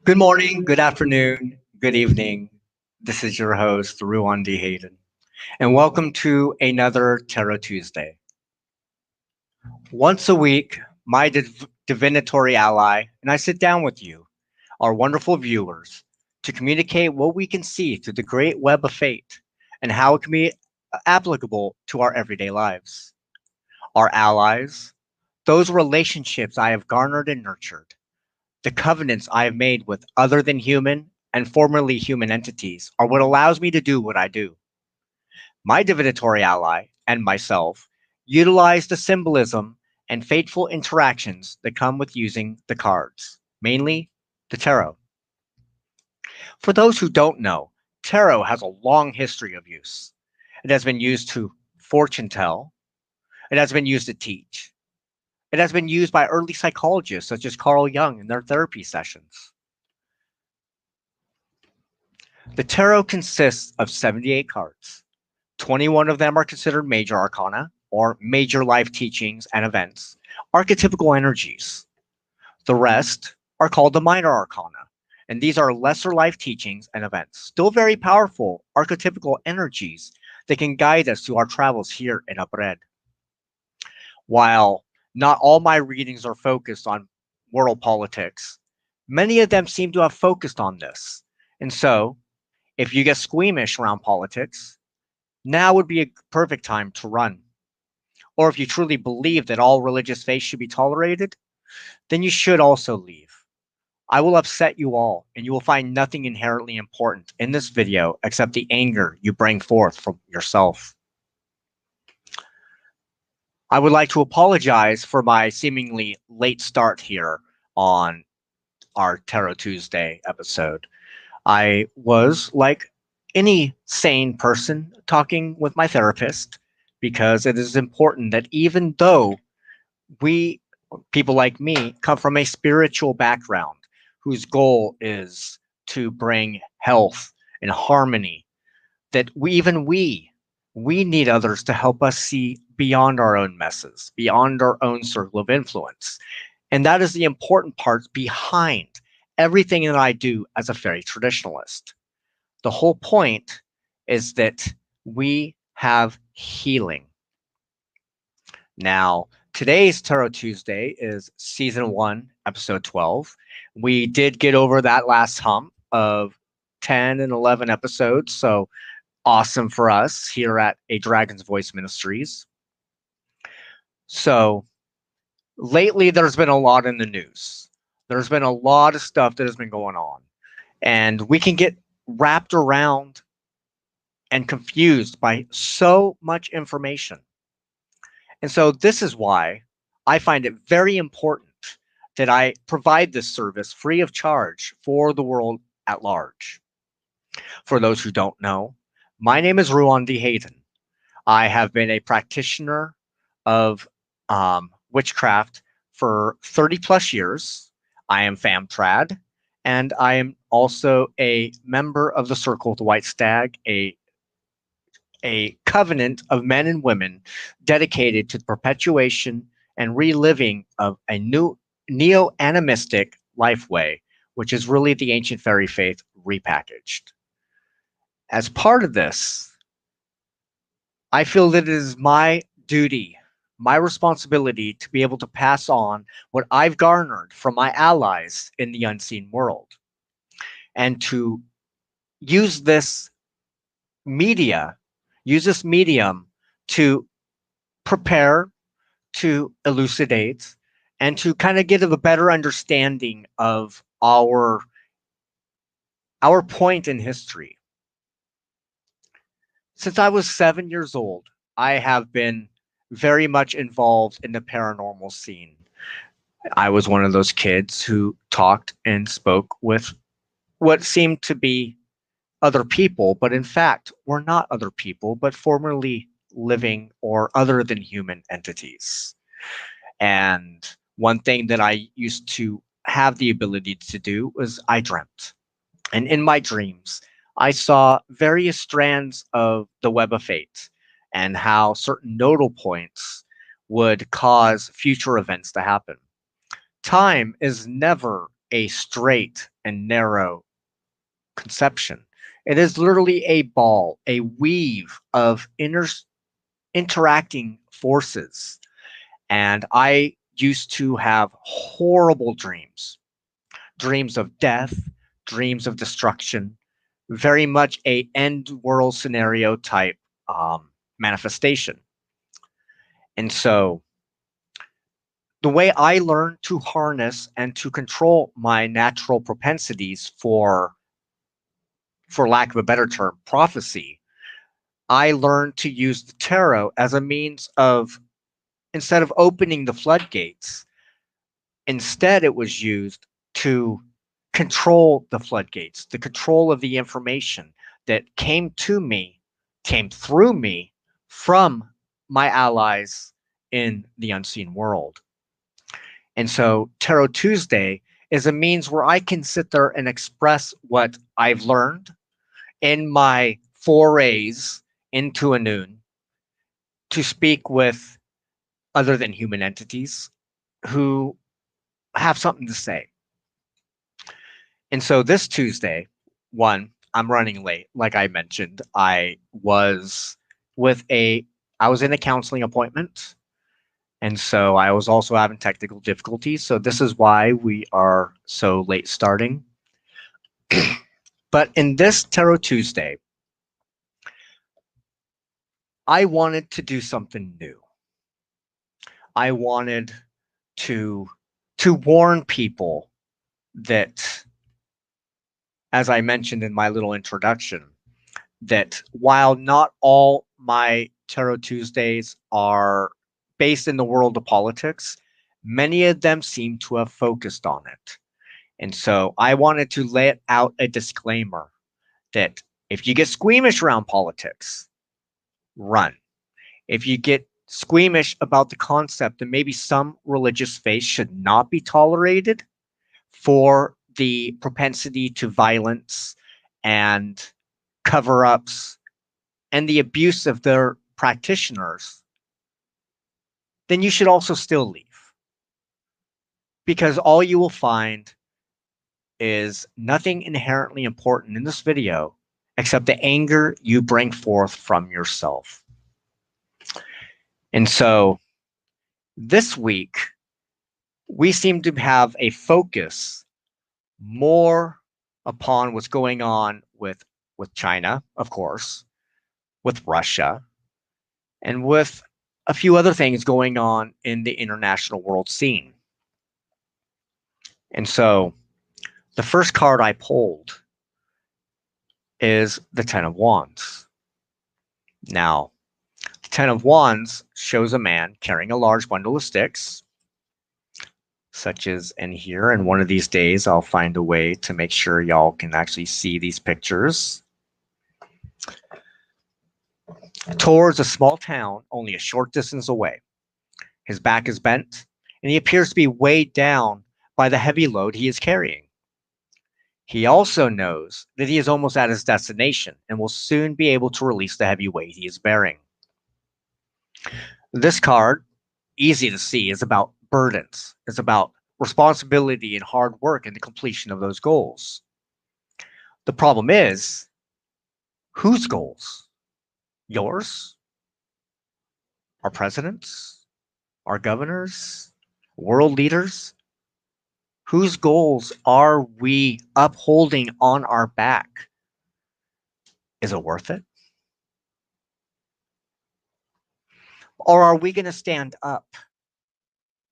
Good morning, good afternoon, good evening. This is your host, Ruan de Heydon, and welcome to another Tarot Tuesday. Once a week, my divinatory ally and I sit down with you, our wonderful viewers, to communicate what we can see through the great web of fate and how it can be applicable to our everyday lives. Our allies, those relationships I have garnered and nurtured, the covenants I have made with other than human and formerly human entities are what allows me to do what I do. My divinatory ally and myself utilize the symbolism and fateful interactions that come with using the cards, mainly the tarot. For those who don't know, tarot has a long history of use. It has been used to fortune tell, it has been used to teach, it has been used by early psychologists such as Carl Jung in their therapy sessions. The tarot consists of 78 cards. 21 of them are considered major arcana, or major life teachings and events, archetypical energies. The rest are called the minor arcana, and these are lesser life teachings and events, still very powerful archetypical energies that can guide us through our travels here in Upred. While not all my readings are focused on world politics, many of them seem to have focused on this. And so, if you get squeamish around politics, now would be a perfect time to run. Or if you truly believe that all religious faiths should be tolerated, then you should also leave. I will upset you all, and you will find nothing inherently important in this video except the anger you bring forth from yourself. I would like to apologize for my seemingly late start here on our Tarot Tuesday episode. I was, like any sane person, talking with my therapist because it is important that even though we, people like me, come from a spiritual background whose goal is to bring health and harmony, that we need others to help us see beyond our own messes, beyond our own circle of influence. And that is the important part behind everything that I do as a fairy traditionalist. The whole point is that we have healing. Now, today's Tarot Tuesday is season 1, episode 12. We did get over that last hump of 10 and 11 episodes, so awesome for us here at A Dragon's Voice Ministries. So, lately there's been a lot in the news. There's been a lot of stuff that has been going on, and we can get wrapped around and confused by so much information. And so this is why I find it very important that I provide this service free of charge for the world at large. For those who don't know, my name is Ruan de Heydon. I have been a practitioner of witchcraft for 30 plus years. I am FamTrad, and I am also a member of the Circle of the White Stag, a covenant of men and women dedicated to the perpetuation and reliving of a new neo-animistic life way, which is really the ancient fairy faith repackaged. As part of this, I feel that it is my duty, my responsibility to be able to pass on what I've garnered from my allies in the unseen world and to use this media, use this medium to prepare, to elucidate, and to kind of get a better understanding of our point in history. Since I was 7 years old, I have been very much involved in the paranormal scene. I was one of those kids who talked and spoke with what seemed to be other people, but in fact were not other people, but formerly living or other than human entities. And one thing that I used to have the ability to do was I dreamt. And in my dreams, I saw various strands of the web of fate and how certain nodal points would cause future events to happen. Time is never a straight and narrow conception. It is literally a ball, a weave of interacting forces. And I used to have horrible dreams, dreams of death, dreams of destruction, very much a end world scenario type manifestation. And so the way I learned to harness and to control my natural propensities for lack of a better term, prophecy, I learned to use the tarot as a means of, instead of opening the floodgates, instead it was used to control the floodgates, the control of the information that came to me, came through me from my allies in the unseen world. And so Tarot Tuesday is a means where I can sit there and express what I've learned in my forays into a noon to speak with other than human entities who have something to say. And so this Tuesday, I'm running late. Like I mentioned, I was in a counseling appointment. And so I was also having technical difficulties. So this is why we are so late starting. But in this Tarot Tuesday, I wanted to do something new. I wanted to warn people that, as I mentioned in my little introduction, that while not all my Tarot Tuesdays are based in the world of politics, many of them seem to have focused on it. And so I wanted to lay out a disclaimer that if you get squeamish around politics, run. If you get squeamish about the concept that maybe some religious faith should not be tolerated for the propensity to violence and cover ups and the abuse of their practitioners, then you should also still leave. Because all you will find is nothing inherently important in this video except the anger you bring forth from yourself. And so this week, we seem to have a focus more upon what's going on with China, of course, with Russia, and with a few other things going on in the international world scene. And so the first card I pulled is the Ten of Wands. Now, the Ten of Wands shows a man carrying a large bundle of sticks, such as in here. And one of these days, I'll find a way to make sure y'all can actually see these pictures. Towards a small town only a short distance away. His back is bent, and he appears to be weighed down by the heavy load he is carrying. He also knows that he is almost at his destination and will soon be able to release the heavy weight he is bearing. This card, easy to see, is about burdens. It's about responsibility and hard work in the completion of those goals. The problem is, whose goals? Yours? Our presidents? Our governors? World leaders? Whose goals are we upholding on our back? Is it worth it? Or are we going to stand up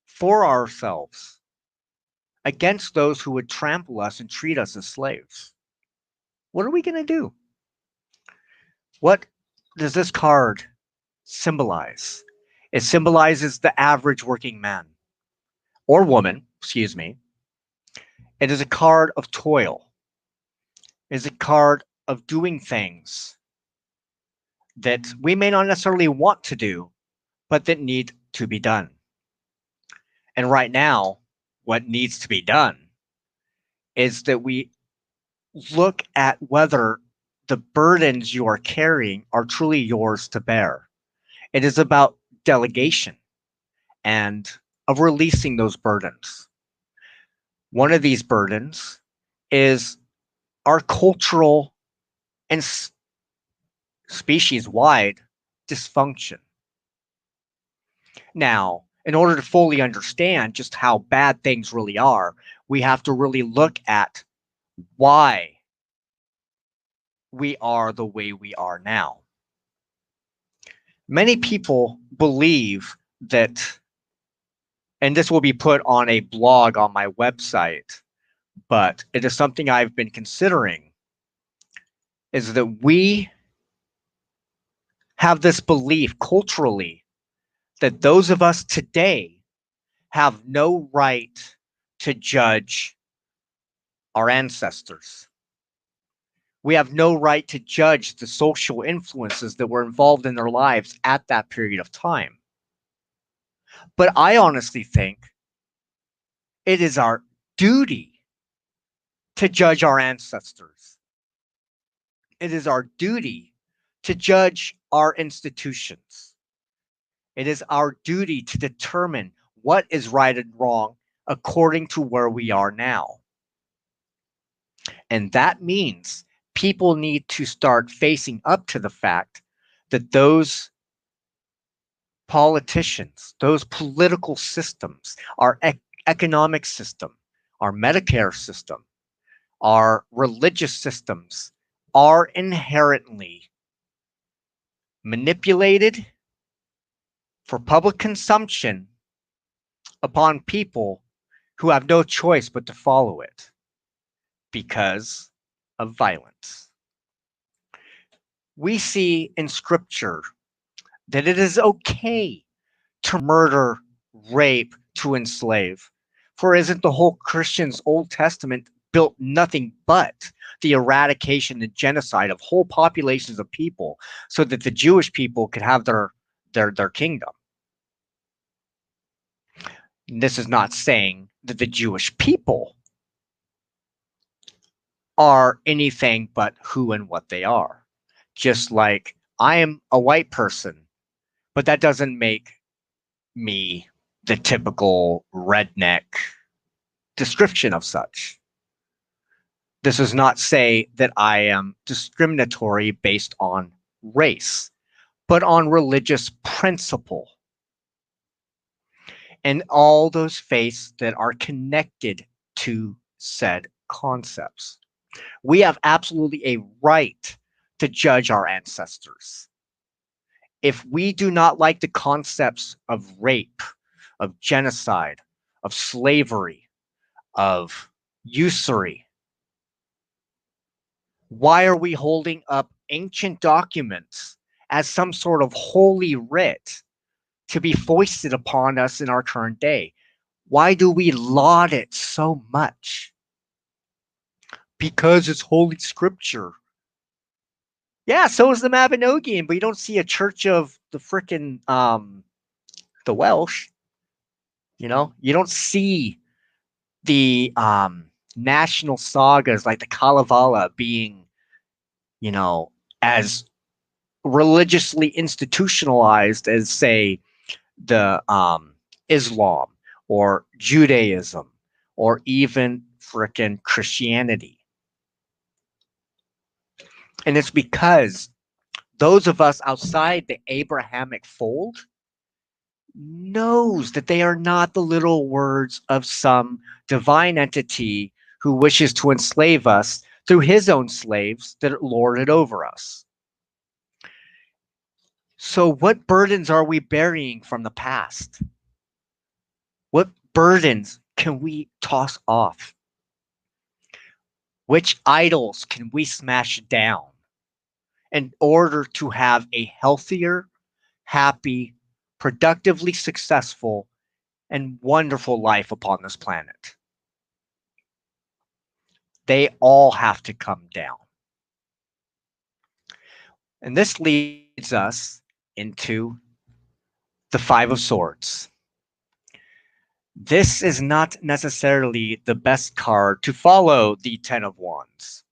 for ourselves against those who would trample us and treat us as slaves? What are we going to do? What does this card symbolize? It symbolizes the average working man or woman, excuse me. It is a card of toil. It is a card of doing things that we may not necessarily want to do, but that need to be done. And right now, what needs to be done is that we look at whether the burdens you are carrying are truly yours to bear. It is about delegation and of releasing those burdens. One of these burdens is our cultural and species-wide dysfunction. Now, in order to fully understand just how bad things really are, we have to really look at why we are the way we are now. Many people believe that, and this will be put on a blog on my website, but it is something I've been considering, is that we have this belief culturally that those of us today have no right to judge our ancestors. We have no right to judge the social influences that were involved in their lives at that period of time. But I honestly think it is our duty to judge our ancestors. It is our duty to judge our institutions. It is our duty to determine what is right and wrong according to where we are now. And that means people need to start facing up to the fact that those politicians, those political systems, our economic system, our Medicare system, our religious systems are inherently manipulated for public consumption upon people who have no choice but to follow it because of violence. We see in scripture that it is okay to murder, rape, to enslave. For isn't the whole Christian's Old Testament built nothing but the eradication and genocide of whole populations of people so that the Jewish people could have their kingdom? This is not saying that the Jewish people are anything but who and what they are. Just like I am a white person, but that doesn't make me the typical redneck description of such. This does not say that I am discriminatory based on race, but on religious principle and all those faiths that are connected to said concepts. We have absolutely a right to judge our ancestors. If we do not like the concepts of rape, of genocide, of slavery, of usury, why are we holding up ancient documents as some sort of holy writ to be foisted upon us in our current day? Why do we laud it so much? Because it's holy scripture. Yeah, so is the Mabinogian, but you don't see a church of the frickin' the Welsh. You don't see the national sagas like the Kalevala being, you know, as religiously institutionalized as, say, the Islam or Judaism or even frickin' Christianity. And it's because those of us outside the Abrahamic fold knows that they are not the little words of some divine entity who wishes to enslave us through his own slaves that lord it over us. So what burdens are we burying from the past? What burdens can we toss off? Which idols can we smash down in order to have a healthier, happy, productively successful, and wonderful life upon this planet? They all have to come down. And this leads us into the Five of Swords. This is not necessarily the best card to follow the Ten of Wands.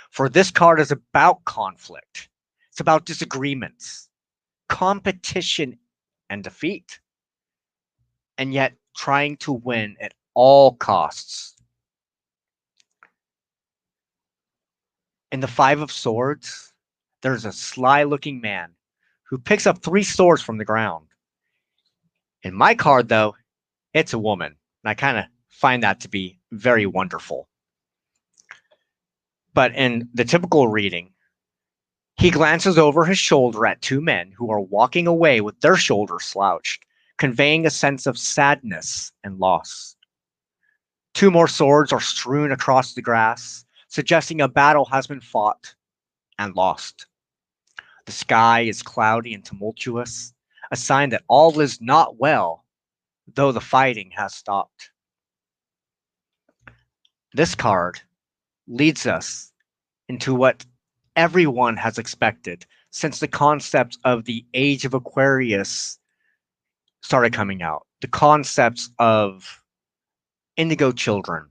For this card is about conflict. It's about disagreements, competition, and defeat. And yet trying to win at all costs. In the Five of Swords, there's a sly-looking man who picks up 3 swords from the ground. In my card, though, it's a woman, and I kind of find that to be very wonderful. But in the typical reading, he glances over his shoulder at 2 men who are walking away with their shoulders slouched, conveying a sense of sadness and loss. 2 more swords are strewn across the grass, suggesting a battle has been fought and lost. The sky is cloudy and tumultuous, a sign that all is not well, though the fighting has stopped. This card leads us into what everyone has expected since the concept of the Age of Aquarius started coming out. The concepts of indigo children.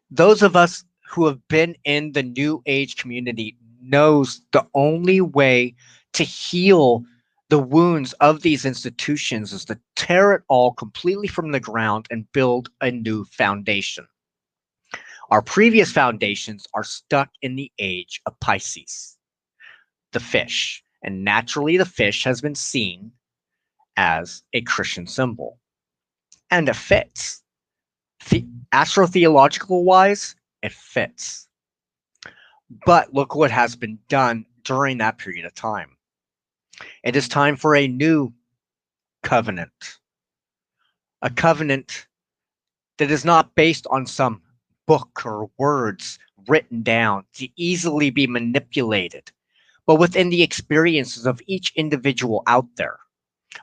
Those of us who have been in the New Age community knows the only way to heal the wounds of these institutions is to tear it all completely from the ground and build a new foundation. Our previous foundations are stuck in the age of Pisces, the fish, and naturally the fish has been seen as a Christian symbol. And it fits. Astrotheological wise, it fits. But look what has been done during that period of time. It is time for a new covenant. A covenant that is not based on some book or words written down to easily be manipulated, but within the experiences of each individual out there.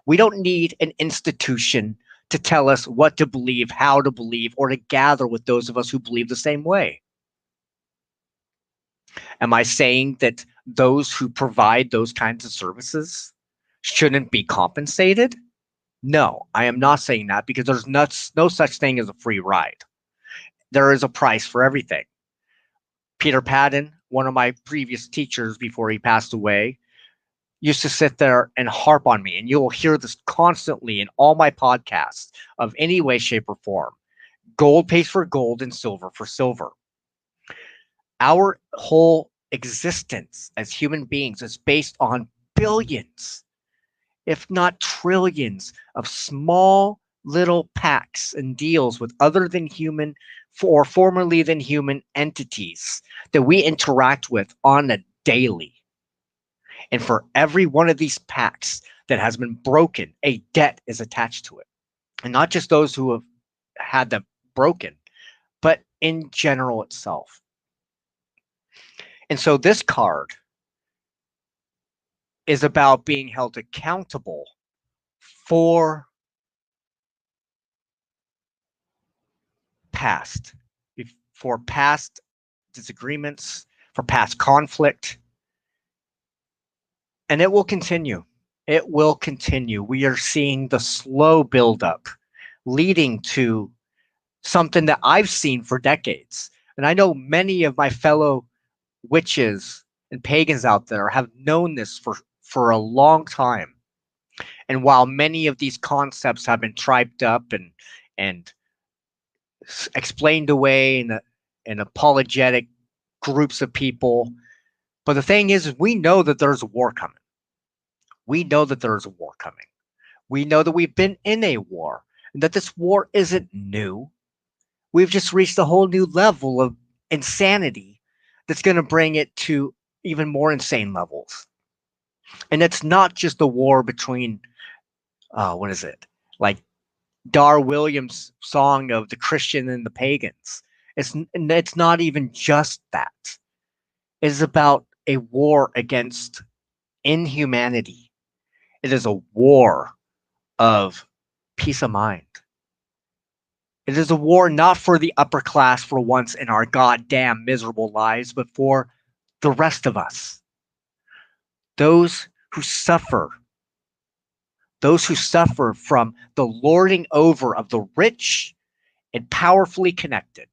We don't need an institution to tell us what to believe, how to believe, or to gather with those of us who believe the same way. Am I saying that those who provide those kinds of services shouldn't be compensated? No, I am not saying that because there's no such thing as a free ride. There is a price for everything. Peter Padden, one of my previous teachers before he passed away, used to sit there and harp on me, and you will hear this constantly in all my podcasts of any way, shape, or form. Gold pays for gold and silver for silver. Our whole existence as human beings is based on billions, if not trillions, of small little pacts and deals with other than human or formerly than human entities that we interact with on a daily. And for every one of these pacts that has been broken, a debt is attached to it. And not just those who have had them broken, but in general itself. And so this card is about being held accountable for past disagreements, for past conflict. And it will continue. It will continue. We are seeing the slow buildup leading to something that I've seen for decades. And I know many of my fellow witches and pagans out there have known this for a long time. And while many of these concepts have been triped up and explained away in apologetic groups of people, but the thing is, we know that there's a war coming. We know that there's a war coming. We know that we've been in a war and that this war isn't new. We've just reached a whole new level of insanity that's going to bring it to even more insane levels. And it's not just a war between, what is it? Like Dar Williams' song of the Christian and the pagans. It's not even just that. It's about a war against inhumanity. It is a war of peace of mind. It is a war not for the upper class for once in our goddamn miserable lives, but for the rest of us. Those who suffer from the lording over of the rich and powerfully connected.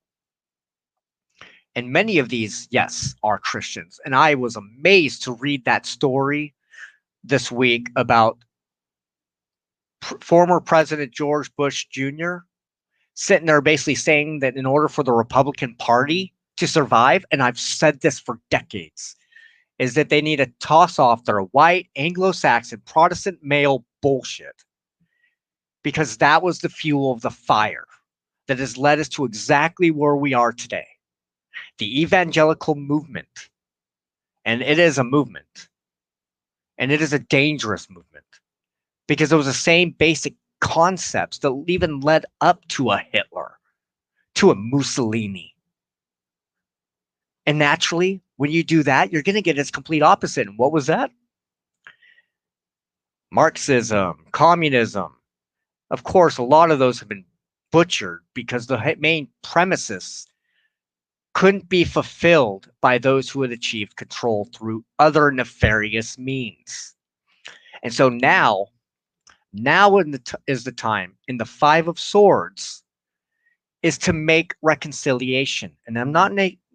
And many of these, yes, are Christians. And I was amazed to read that story this week about former President George Bush Jr. sitting there basically saying that in order for the Republican Party to survive, and I've said this for decades, is that they need to toss off their white Anglo-Saxon Protestant male bullshit, because that was the fuel of the fire that has led us to exactly where we are today. The evangelical movement, and it is a movement, and it is a dangerous movement, because it was the same basic concepts that even led up to a Hitler, to a Mussolini. And naturally, when you do that, you're going to get its complete opposite. And what was that? Marxism, communism. Of course, a lot of those have been butchered because the main premises couldn't be fulfilled by those who had achieved control through other nefarious means. And so now is the time in the Five of Swords is to make reconciliation. And I'm not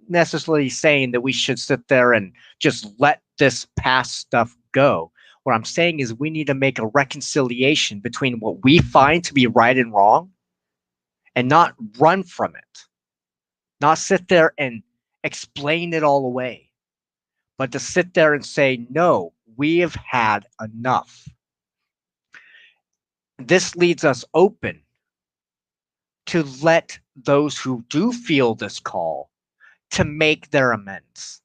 necessarily saying that we should sit there and just let this past stuff go. What I'm saying is we need to make a reconciliation between what we find to be right and wrong and not run from it. Not sit there and explain it all away, but to sit there and say, no, we have had enough. This leaves us open to let those who do feel this call to make their amends,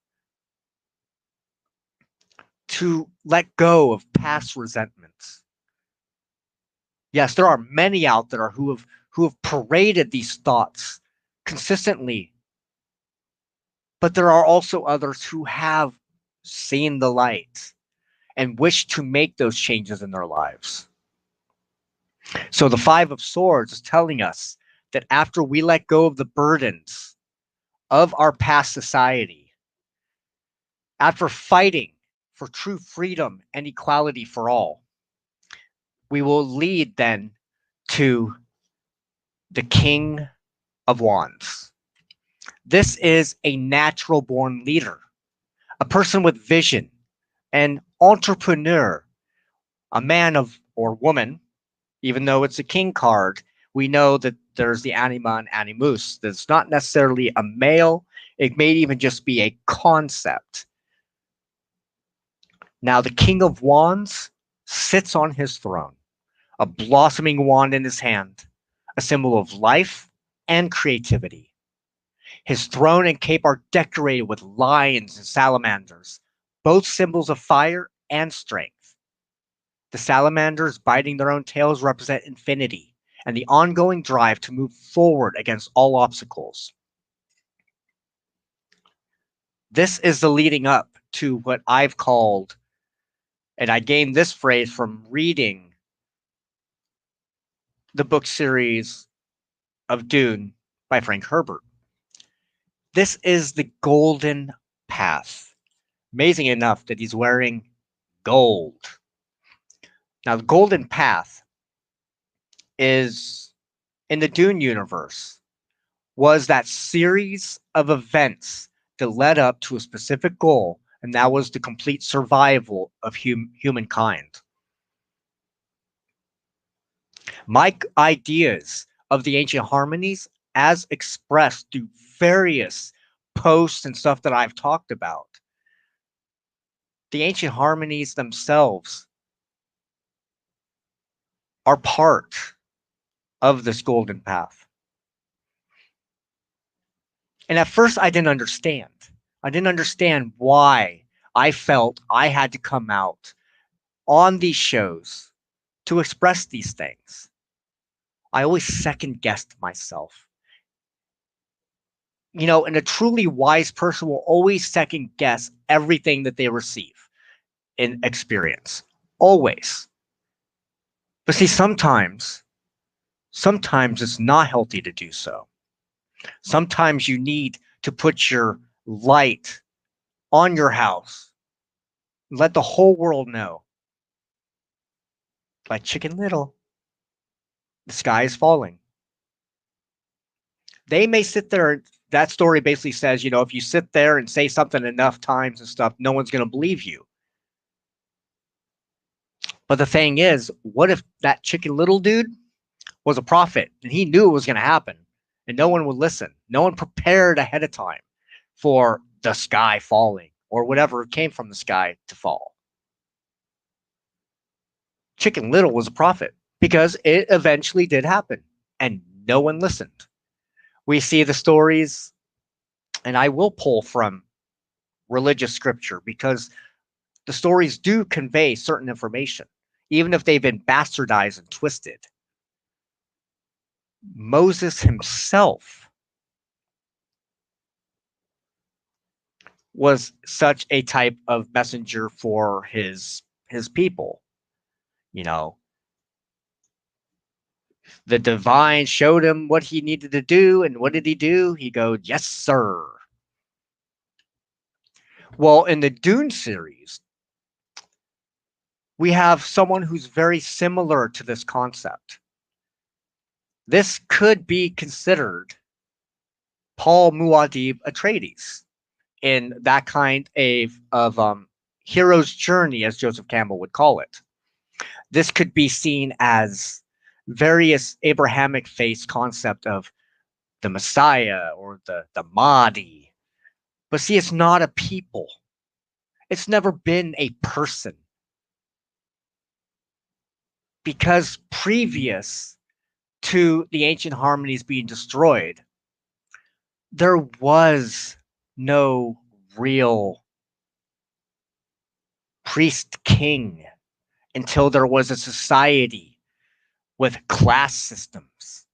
to let go of past resentments. Yes, there are many out there who have paraded these thoughts consistently, but there are also others who have seen the light and wish to make those changes in their lives. So the Five of Swords is telling us that after we let go of the burdens of our past society, after fighting for true freedom and equality for all, we will lead then to the King of Wands. This is a natural born leader, a person with vision, an entrepreneur, a man of or woman. Even though it's a king card, we know that there's the anima and animus. That's not necessarily a male. It may even just be a concept. Now, the King of Wands sits on his throne, a blossoming wand in his hand, a symbol of life and creativity. His throne and cape are decorated with lions and salamanders, both symbols of fire and strength. The salamanders biting their own tails represent infinity and the ongoing drive to move forward against all obstacles. This is the leading up to what I've called, and I gained this phrase from reading the book series of Dune by Frank Herbert. This is the golden path. Amazing enough that he's wearing gold. Now, the golden path is, in the Dune universe, was that series of events that led up to a specific goal, and that was the complete survival of humankind. My ideas of the Ancient Harmonies, as expressed through various posts and stuff that I've talked about, the Ancient Harmonies themselves are part of this golden path. And at first I didn't understand. I didn't understand why I felt I had to come out on these shows to express these things. I always second guessed myself. You know, and a truly wise person will always second guess everything that they receive in experience. Always. But see, sometimes it's not healthy to do so. Sometimes you need to put your light on your house. Let the whole world know. Like Chicken Little, the sky is falling. They may sit there. That story basically says, you know, if you sit there and say something enough times and stuff, no one's going to believe you. But the thing is, what if that Chicken Little dude was a prophet and he knew it was going to happen and no one would listen? No one prepared ahead of time for the sky falling or whatever came from the sky to fall. Chicken Little was a prophet because it eventually did happen and no one listened. We see the stories, and I will pull from religious scripture because the stories do convey certain information, even if they've been bastardized and twisted. Moses himself was such a type of messenger for his people. You know, the divine showed him what he needed to do, and what did he do? He goes, "Yes, sir." Well, in the Dune series, we have someone who's very similar to this concept. This could be considered Paul Muad'Dib Atreides in that kind of hero's journey, as Joseph Campbell would call it. This could be seen as various Abrahamic faith concept of the Messiah or the Mahdi. But see, it's not a people. It's never been a person. Because previous to the Ancient Harmonies being destroyed, there was no real priest king until there was a society with class systems.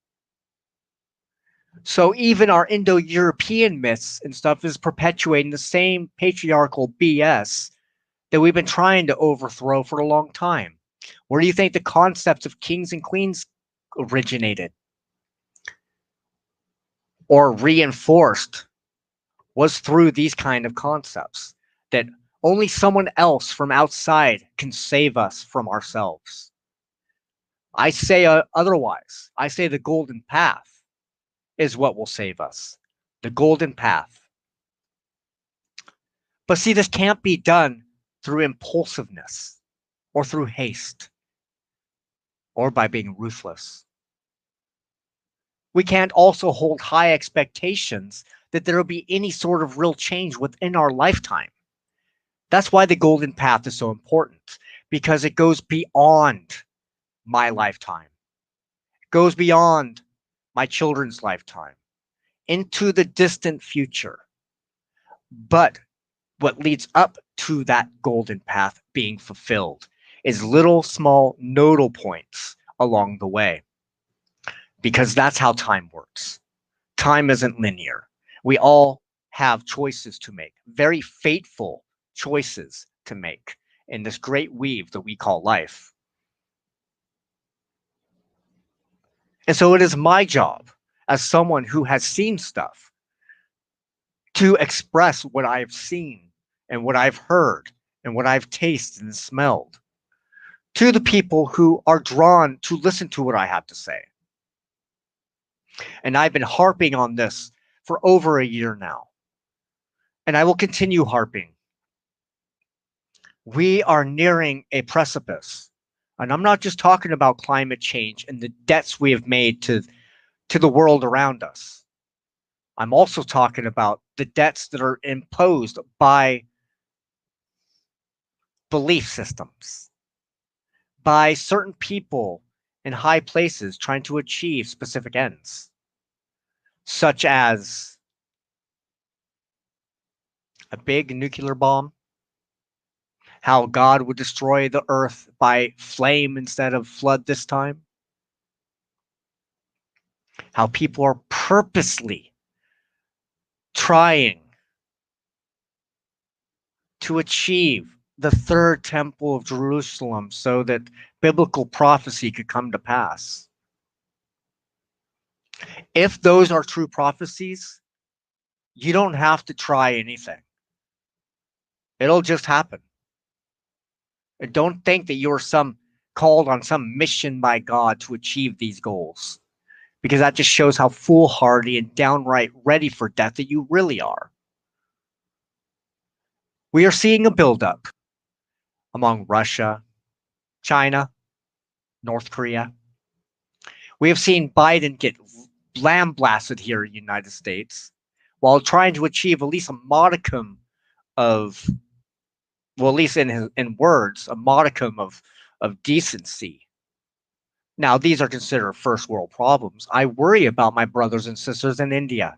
So even our Indo-European myths and stuff is perpetuating the same patriarchal BS that we've been trying to overthrow for a long time. Where do you think the concepts of kings and queens originated or reinforced? Was through these kind of concepts that only someone else from outside can save us from ourselves. I say otherwise. I say the golden path is what will save us. The golden path. But see, this can't be done through impulsiveness or through haste or by being ruthless. We can't also hold high expectations that there will be any sort of real change within our lifetime. That's why the golden path is so important, because it goes beyond my lifetime. It goes beyond my children's lifetime into the distant future. But what leads up to that golden path being fulfilled is little small nodal points along the way, because that's how time works. Time isn't linear. We all have choices to make, very fateful choices to make in this great weave that we call life. And so it is my job as someone who has seen stuff to express what I've seen and what I've heard and what I've tasted and smelled to the people who are drawn to listen to what I have to say. And I've been harping on this for over a year now. And I will continue harping. We are nearing a precipice. And I'm not just talking about climate change and the debts we have made to the world around us. I'm also talking about the debts that are imposed by belief systems, by certain people in high places trying to achieve specific ends, such as a big nuclear bomb, how God would destroy the earth by flame instead of flood this time, how people are purposely trying to achieve the third temple of Jerusalem so that biblical prophecy could come to pass. If those are true prophecies, you don't have to try anything. It'll just happen. And don't think that you're called on some mission by God to achieve these goals, because that just shows how foolhardy and downright ready for death that you really are. We are seeing a buildup among Russia, China, North Korea. We have seen Biden get lambasted here in the United States while trying to achieve at least a modicum of, well, at least in words, a modicum of decency. Now, these are considered first world problems. I worry about my brothers and sisters in India.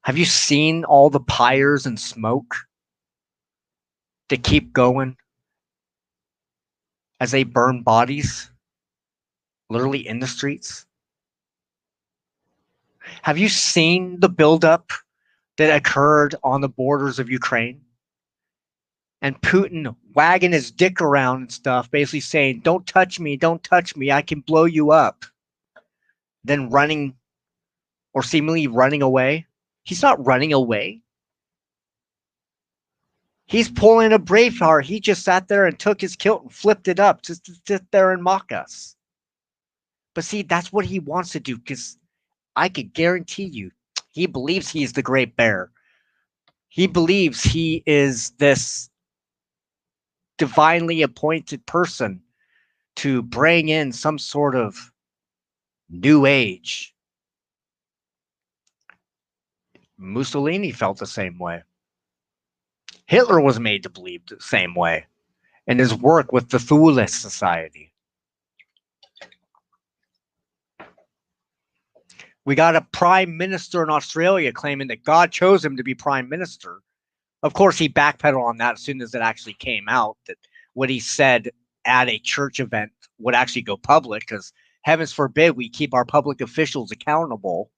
Have you seen all the pyres and smoke that keep going as they burn bodies, literally in the streets? Have you seen the buildup that occurred on the borders of Ukraine? And Putin wagging his dick around and stuff, basically saying, don't touch me, I can blow you up. Then running or seemingly running away. He's not running away. He's pulling a Braveheart. He just sat there and took his kilt and flipped it up just to sit there and mock us. But see, that's what he wants to do, because I could guarantee you, he believes he's the great bear. He believes he is this divinely appointed person to bring in some sort of new age. Mussolini felt the same way. Hitler was made to believe the same way in his work with the Thule Society. We got a prime minister in Australia claiming that God chose him to be prime minister. Of course, he backpedaled on that as soon as it actually came out that what he said at a church event would actually go public, because heavens forbid we keep our public officials accountable.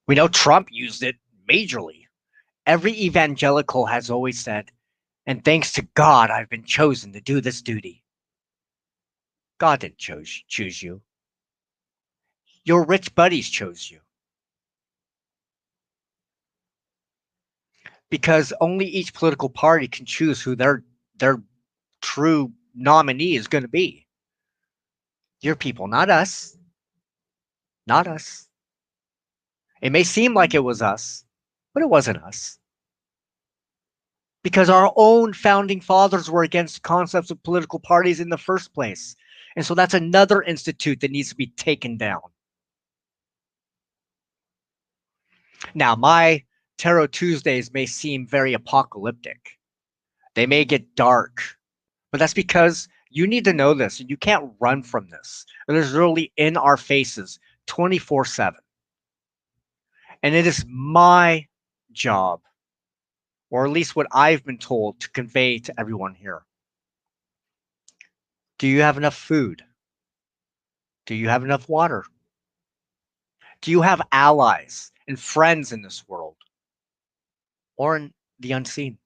We know Trump used it majorly. Every evangelical has always said, and thanks to God, I've been chosen to do this duty. God didn't choose you. Your rich buddies chose you. Because only each political party can choose who their true nominee is going to be. Your people, not us. Not us. It may seem like it was us, but it wasn't us. Because our own founding fathers were against concepts of political parties in the first place. And so that's another institute that needs to be taken down. Now, my Tarot Tuesdays may seem very apocalyptic. They may get dark, but that's because you need to know this. You can't run from this. It is literally in our faces 24/7. And it is my job, or at least what I've been told, to convey to everyone here. Do you have enough food? Do you have enough water? Do you have allies and friends in this world or in the unseen?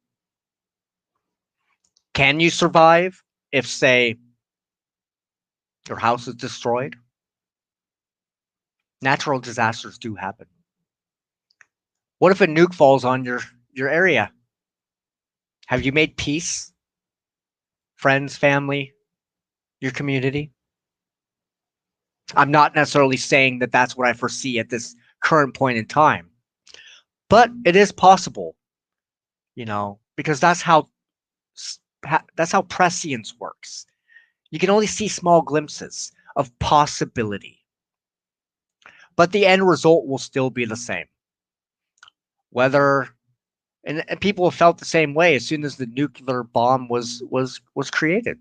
Can you survive if, say, your house is destroyed? Natural disasters do happen. What if a nuke falls on your area? Have you made peace? Friends, family, your community? I'm not necessarily saying that that's what I foresee at this current point in time, but it is possible, because that's how prescience works. You can only see small glimpses of possibility, but the end result will still be the same. Whether and people have felt the same way as soon as the nuclear bomb was created,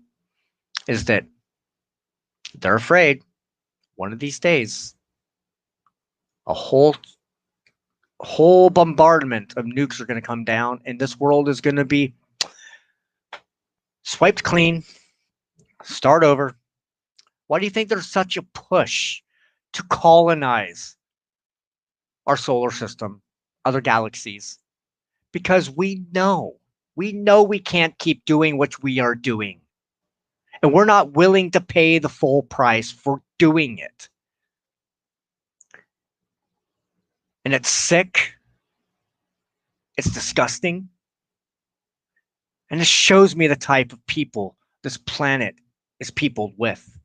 is that they're afraid one of these days a whole bombardment of nukes are going to come down, and this world is going to be swiped clean, start over. Why do you think there's such a push to colonize our solar system, other galaxies? Because we know we can't keep doing what we are doing, and we're not willing to pay the full price for doing it. And it's sick. It's disgusting. And it shows me the type of people this planet is peopled with.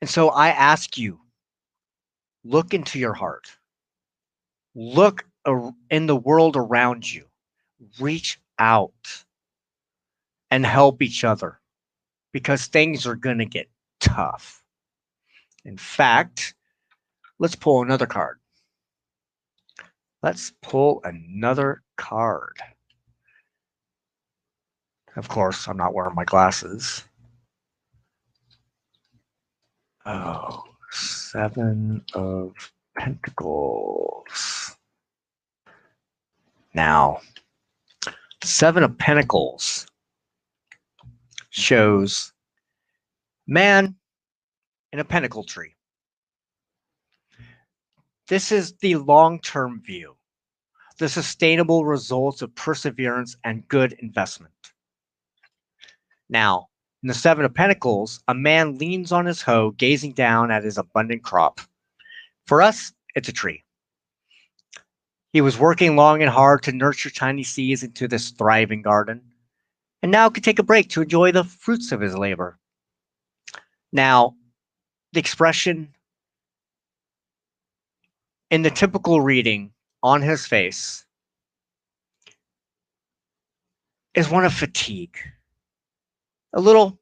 And so I ask you, look into your heart. Look in the world around you. Reach out and help each other because things are going to get tough. In fact, let's pull another card. Let's pull another card. Of course, I'm not wearing my glasses. Oh, 7 of Pentacles. Now, the 7 of Pentacles shows man in a pentacle tree. This is the long-term view, the sustainable results of perseverance and good investment. Now, in the 7 of Pentacles, a man leans on his hoe, gazing down at his abundant crop. For us, it's a tree. He was working long and hard to nurture tiny seeds into this thriving garden, and now could take a break to enjoy the fruits of his labor. Now, the expression in the typical reading on his face is one of fatigue. A little,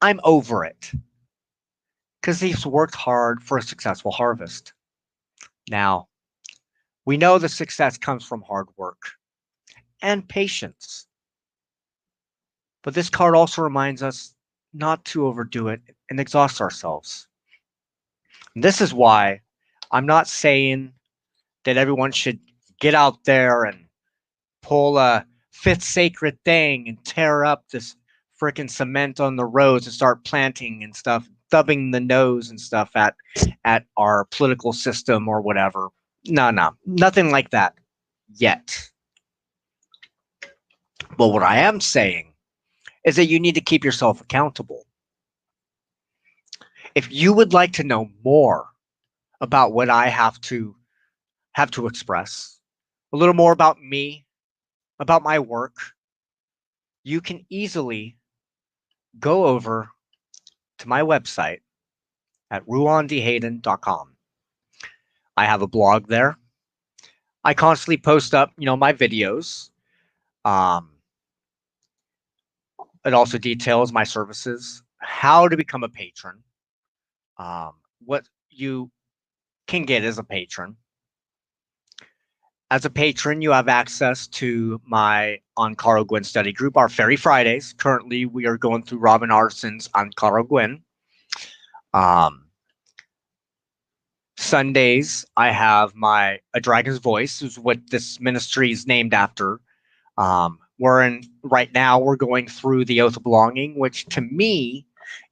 I'm over it, because he's worked hard for a successful harvest. Now, we know the success comes from hard work and patience. But this card also reminds us not to overdo it and exhaust ourselves. And this is why I'm not saying that everyone should get out there and pull a fifth sacred thing and tear up this freaking cement on the roads and start planting and stuff, thubbing the nose and stuff at our political system or whatever. No, nothing like that yet. But what I am saying is that you need to keep yourself accountable. If you would like to know more about what I have to express, a little more about me, about my work, you can easily go over to my website at ruandeheydon.com. I have a blog there. I constantly post up, my videos. It also details my services, how to become a patron, what you can get as a patron. As a patron, you have access to my Ankara Gwyn study group, our Fairy Fridays. Currently, we are going through Robin Arson's Ankara Gwyn. Sundays, I have my A Dragon's Voice, is what this ministry is named after. Right now, we're going through the Oath of Belonging, which to me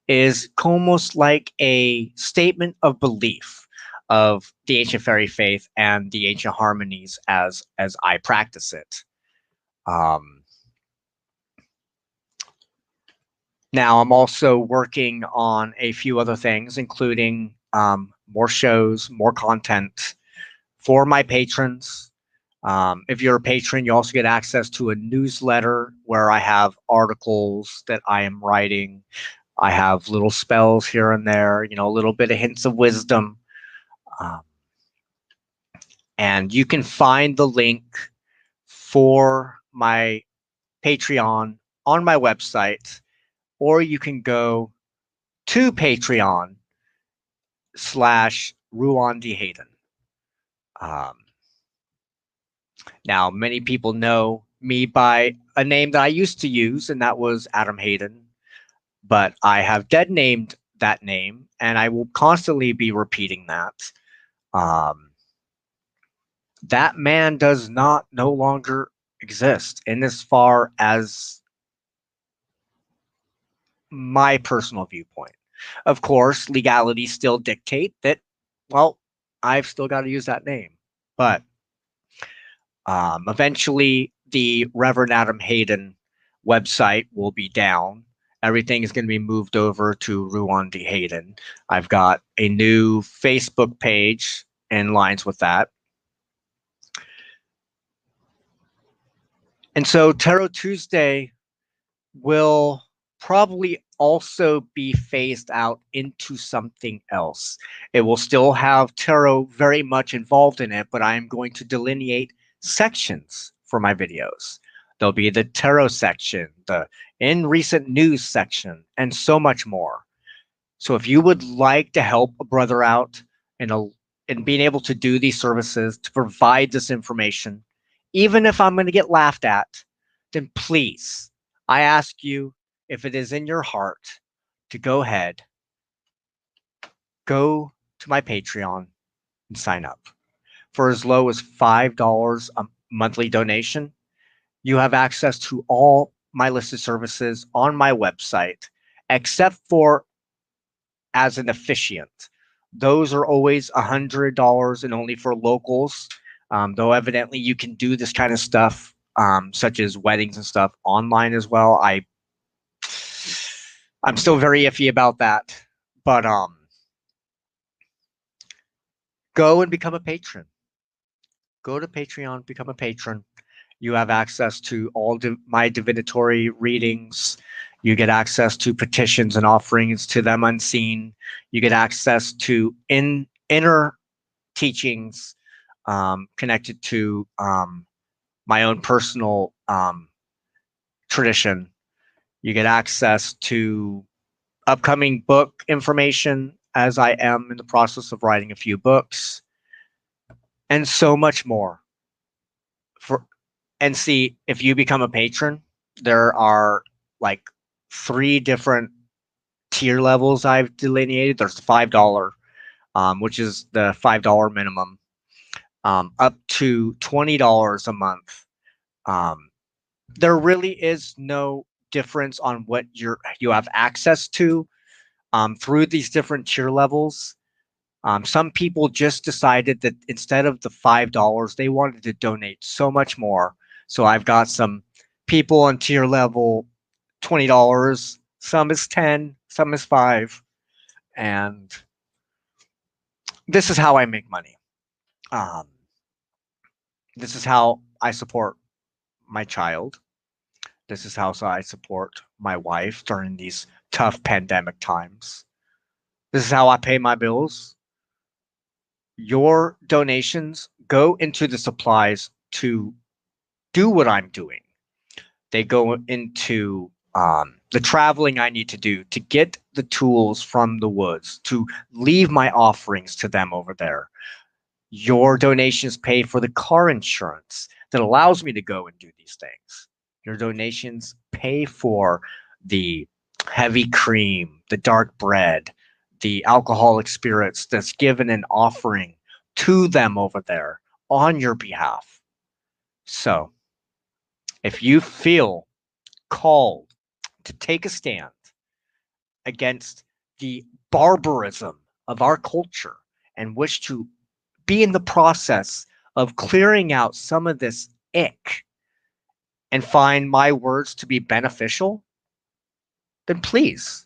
is almost like a statement of belief of the ancient fairy faith and the ancient harmonies as I practice it. Now I'm also working on a few other things, including more shows, more content for my patrons. If you're a patron, you also get access to a newsletter where I have articles that I am writing. I have little spells here and there, a little bit of hints of wisdom. And you can find the link for my Patreon on my website, or you can go to Patreon/Ruan de Heydon. Now, many people know me by a name that I used to use, and that was Adam Heydon. But I have dead named that name, and I will constantly be repeating that. That man does no longer exist in as far as my personal viewpoint. Of course, legalities still dictate that, well, I've still got to use that name. But eventually, the Reverend Adam Heydon website will be down. Everything is going to be moved over to Ruan de Heydon. I've got a new Facebook page in lines with that. And so Tarot Tuesday will probably also be phased out into something else. It will still have tarot very much involved in it, but I am going to delineate sections for my videos. There'll be the tarot section, the in recent news section, and so much more. So if you would like to help a brother out in being able to do these services, to provide this information, even if I'm going to get laughed at, then please, I ask you, if it is in your heart, to go ahead, go to my Patreon and sign up. For as low as $5 a monthly donation, you have access to all my listed services on my website, except for as an officiant. Those are always $100 and only for locals. Though evidently you can do this kind of stuff, such as weddings and stuff, online as well. I'm still very iffy about that, but go and become a patron. Go to Patreon, become a patron. You have access to all my divinatory readings. You get access to petitions and offerings to them unseen. You get access to inner teachings connected to my own personal tradition. You get access to upcoming book information, as I am in the process of writing a few books, and so much more. And see, if you become a patron, there are like 3 different tier levels I've delineated. There's the $5, which is the $5 minimum, up to $20 a month. There really is no difference on what you have access to through these different tier levels. Some people just decided that instead of the $5, they wanted to donate so much more. So I've got some people on tier level $20. Some is 10, some is 5, and this is how I make money. This is how I support my child. This is how I support my wife during these tough pandemic times. This is how I pay my bills. Your donations go into the supplies to do what I'm doing. They go into the traveling I need to do to get the tools from the woods, to leave my offerings to them over there. Your donations pay for the car insurance that allows me to go and do these things. Your donations pay for the heavy cream, the dark bread, the alcoholic spirits that's given an offering to them over there on your behalf. So, if you feel called to take a stand against the barbarism of our culture and wish to be in the process of clearing out some of this ick and find my words to be beneficial, then please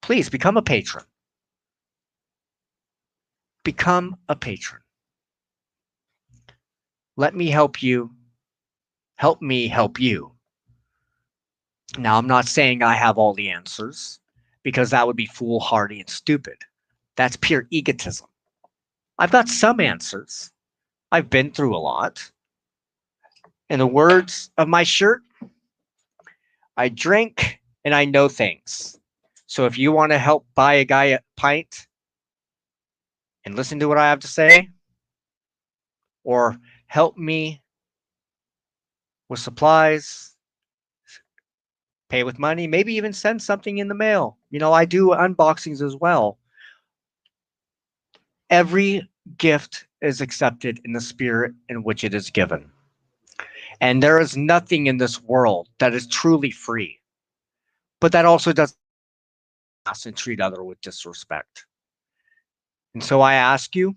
become a patron. Become a patron. Let me help you. Help me help you. Now, I'm not saying I have all the answers, because that would be foolhardy and stupid. That's pure egotism. I've got some answers. I've been through a lot. In the words of my shirt, I drink and I know things. So if you want to help buy a guy a pint and listen to what I have to say, or help me with supplies, pay with money, maybe even send something in the mail. I do unboxings as well. Every gift is accepted in the spirit in which it is given. And there is nothing in this world that is truly free. But that also doesn't and treat other with disrespect. And so I ask you,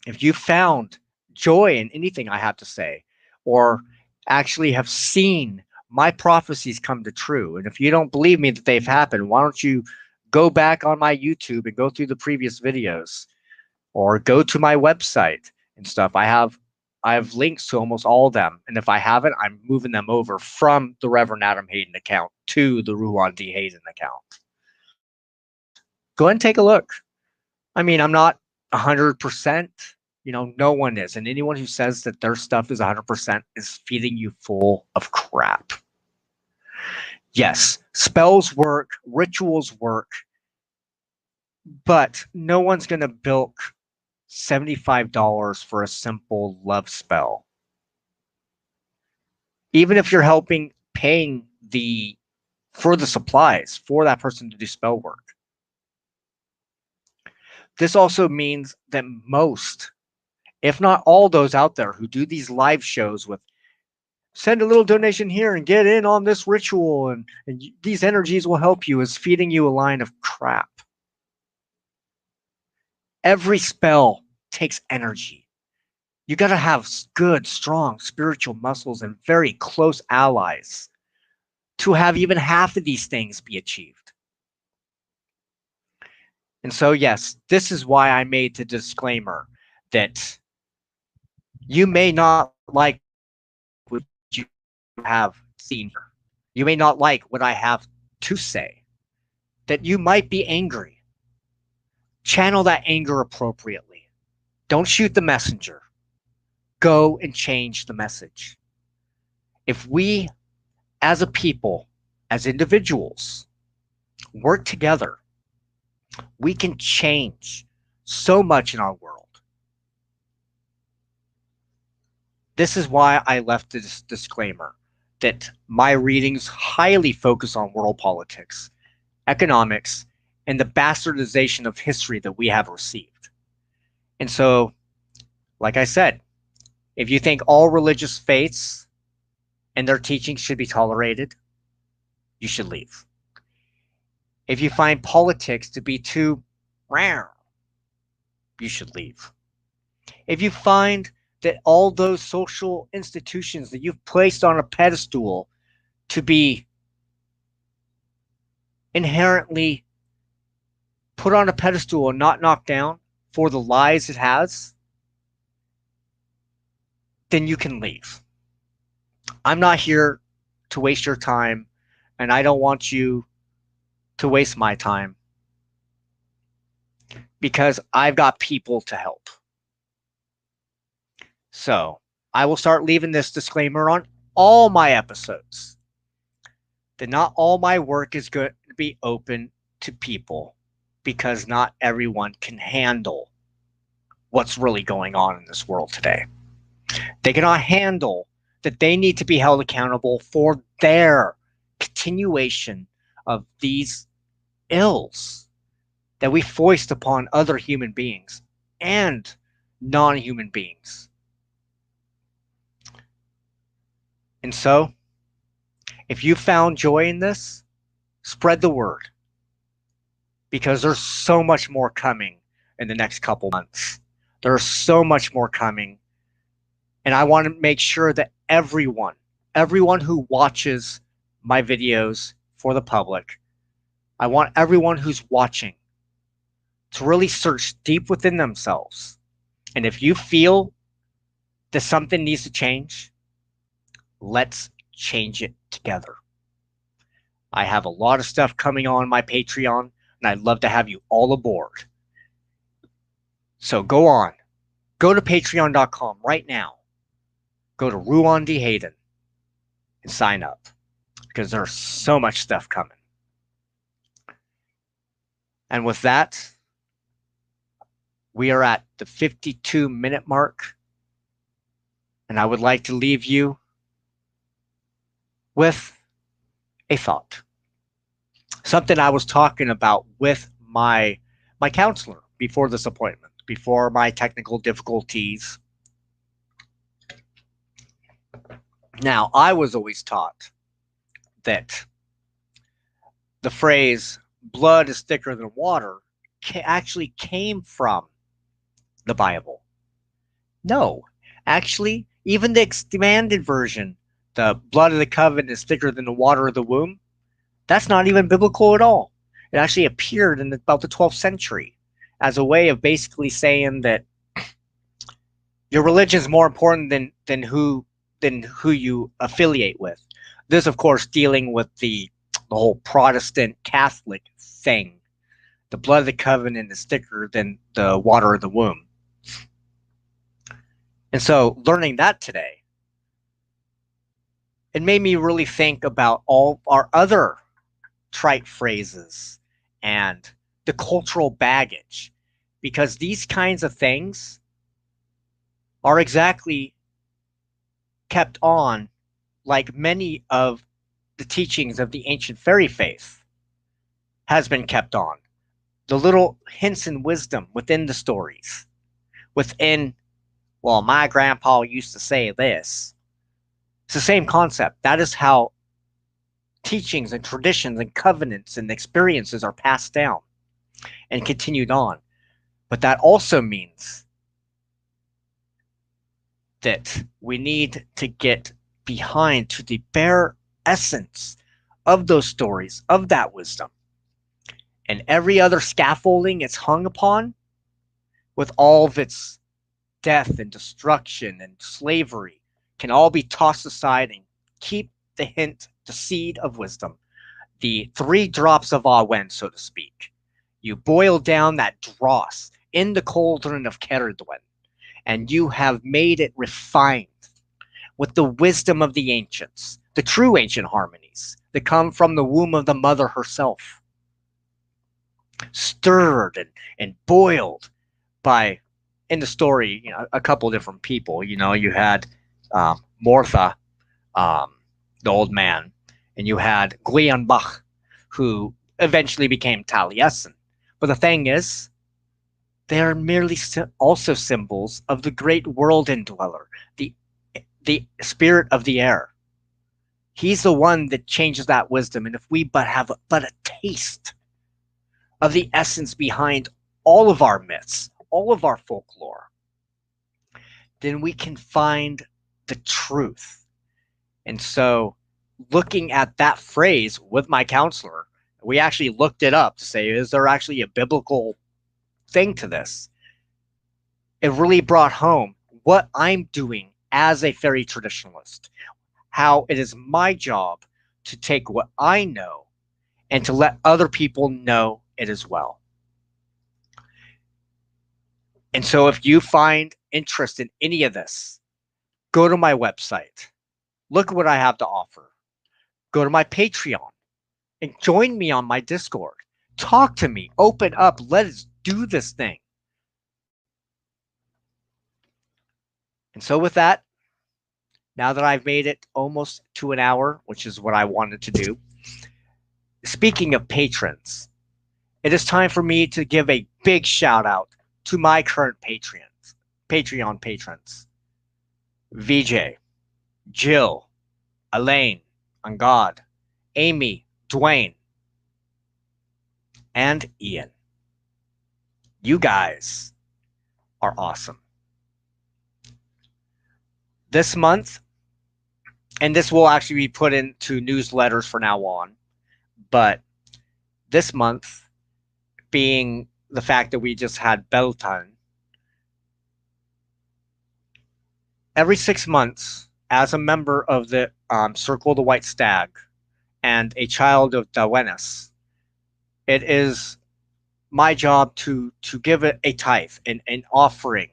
if you found joy in anything I have to say, or actually have seen my prophecies come to true, and if you don't believe me that they've happened, why don't you go back on my YouTube and go through the previous videos, or go to my website and stuff. I have links to almost all of them, and if I haven't, I'm moving them over from the Reverend Adam Heydon account to the Ruan de Heydon account. Go ahead and take a look. I mean, I'm not 100%, No one is. And anyone who says that their stuff is 100% is feeding you full of crap. Yes, spells work, rituals work, but no one's going to bilk $75 for a simple love spell. Even if you're paying for the supplies for that person to do spell work. This also means that most, if not all those out there who do these live shows with send a little donation here and get in on this ritual and these energies will help you, is feeding you a line of crap. Every spell takes energy. You got to have good, strong spiritual muscles and very close allies to have even half of these things be achieved. And so, yes, this is why I made the disclaimer that you may not like what you have seen here. You may not like what I have to say. That you might be angry. Channel that anger appropriately. Don't shoot the messenger. Go and change the message. If we, as a people, as individuals, work together, we can change so much in our world. This is why I left this disclaimer that my readings highly focus on world politics, economics, and the bastardization of history that we have received. And so, like I said, if you think all religious faiths and their teachings should be tolerated, you should leave. If you find politics to be too rare, you should leave. If you find that all those social institutions that you've placed on a pedestal to be inherently put on a pedestal and not knocked down for the lies it has, then you can leave. I'm not here to waste your time, and I don't want you to waste my time because I've got people to help. So I will start leaving this disclaimer on all my episodes that not all my work is going to be open to people because not everyone can handle what's really going on in this world today. They cannot handle that they need to be held accountable for their continuation of these ills that we foist upon other human beings and non-human beings. And so, if you found joy in this, spread the word. Because there's so much more coming in the next couple months. There's so much more coming. And I want to make sure that everyone who watches my videos for the public, I want everyone who's watching to really search deep within themselves. And if you feel that something needs to change, let's change it together. I have a lot of stuff coming on my Patreon, and I'd love to have you all aboard. So go on. Go to patreon.com right now. Go to Ruan de Heydon and sign up because there's so much stuff coming. And with that, we are at the 52-minute mark. And I would like to leave you with a thought. Something I was talking about with my counselor before this appointment, before my technical difficulties. Now, I was always taught that the phrase blood is thicker than water actually came from the Bible. No, actually, even the expanded version, the blood of the covenant is thicker than the water of the womb, that's not even biblical at all. It actually appeared in about the 12th century as a way of basically saying that your religion is more important than who you affiliate with. This, of course, dealing with the whole Protestant Catholic thing. The blood of the covenant is thicker than the water of the womb. And so learning that today, it made me really think about all our other trite phrases and the cultural baggage, because these kinds of things are exactly kept on like many of the teachings of the ancient fairy faith has been kept on. The little hints and wisdom within the stories, within, well, my grandpa used to say this. It's the same concept. That is how teachings and traditions and covenants and experiences are passed down and continued on. But that also means that we need to get behind to the bare essence of those stories, of that wisdom. And every other scaffolding it's hung upon, with all of its death and destruction and slavery, can all be tossed aside and keep the hint, the seed of wisdom, the 3 drops of Awen, so to speak. You boil down that dross in the cauldron of Ceridwen, and you have made it refined with the wisdom of the ancients, the true ancient harmonies that come from the womb of the mother herself, stirred and boiled by, in the story, a couple different people. You had Mortha, the old man, and you had Gleanbach, who eventually became Taliesin. But the thing is, they are merely also symbols of the great world indweller, the spirit of the air. He's the one that changes that wisdom, and if we but have but a taste of the essence behind all of our myths, all of our folklore, then we can find the truth. And so, looking at that phrase with my counselor, we actually looked it up to say, is there actually a biblical thing to this? It really brought home what I'm doing as a fairy traditionalist, how it is my job to take what I know and to let other people know it as well. And so if you find interest in any of this, go to my website, look at what I have to offer, go to my Patreon, and join me on my Discord. Talk to me, open up, let us do this thing. And so with that, now that I've made it almost to an hour, which is what I wanted to do, speaking of patrons, it is time for me to give a big shout out to my current Patreon patrons. VJ, Jill, Elaine, Angad, Amy, Dwayne, and Ian. You guys are awesome. This month, and this will actually be put into newsletters from now on, but this month, being the fact that we just had Beltane, every 6 months, as a member of the Circle of the White Stag and a child of Dawenas, it is my job to give it a tithe, an offering,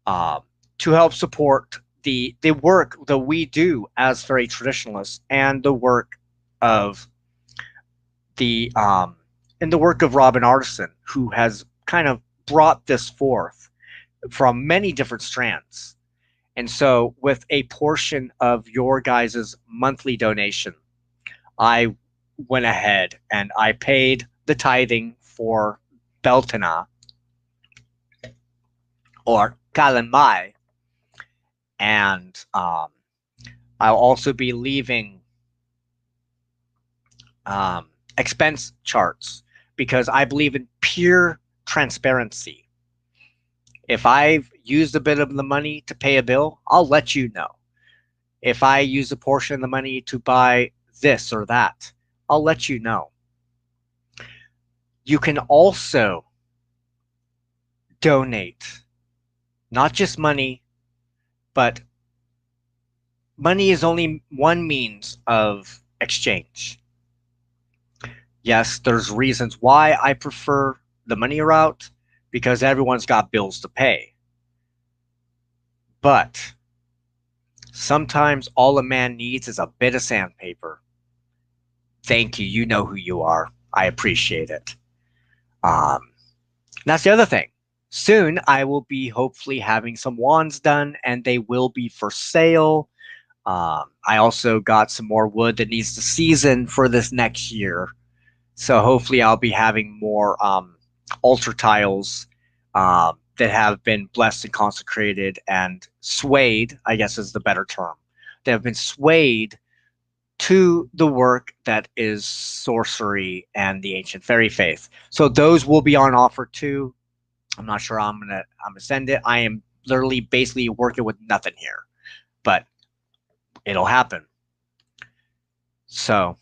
to help support the work that we do as fairy traditionalists, and the work of the work of Robin Artisan, who has kind of brought this forth from many different strands. And so, with a portion of your guys' monthly donation, I went ahead and I paid the tithing for Beltana, or Kalanmai, and I'll also be leaving expense charts, because I believe in pure transparency. If I've used a bit of the money to pay a bill, I'll let you know. If I use a portion of the money to buy this or that, I'll let you know. You can also donate, not just money, but money is only one means of exchange. Yes, there's reasons why I prefer the money route, because everyone's got bills to pay. But sometimes all a man needs is a bit of sandpaper. Thank you. You know who you are. I appreciate it. That's the other thing. Soon I will be hopefully having some wands done, and they will be for sale. I also got some more wood that needs to season for this next year. So hopefully I'll be having more altar tiles that have been blessed and consecrated and swayed, I guess is the better term. They have been swayed to the work that is sorcery and the ancient fairy faith. So those will be on offer too. I'm not sure I'm gonna send it. I am literally basically working with nothing here, but it'll happen. So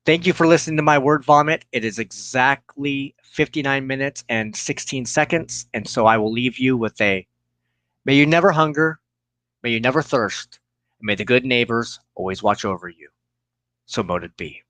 thank you for listening to my word vomit. It is exactly 59 minutes and 16 seconds. And so I will leave you with a may you never hunger, may you never thirst, and may the good neighbors always watch over you. So mote it be.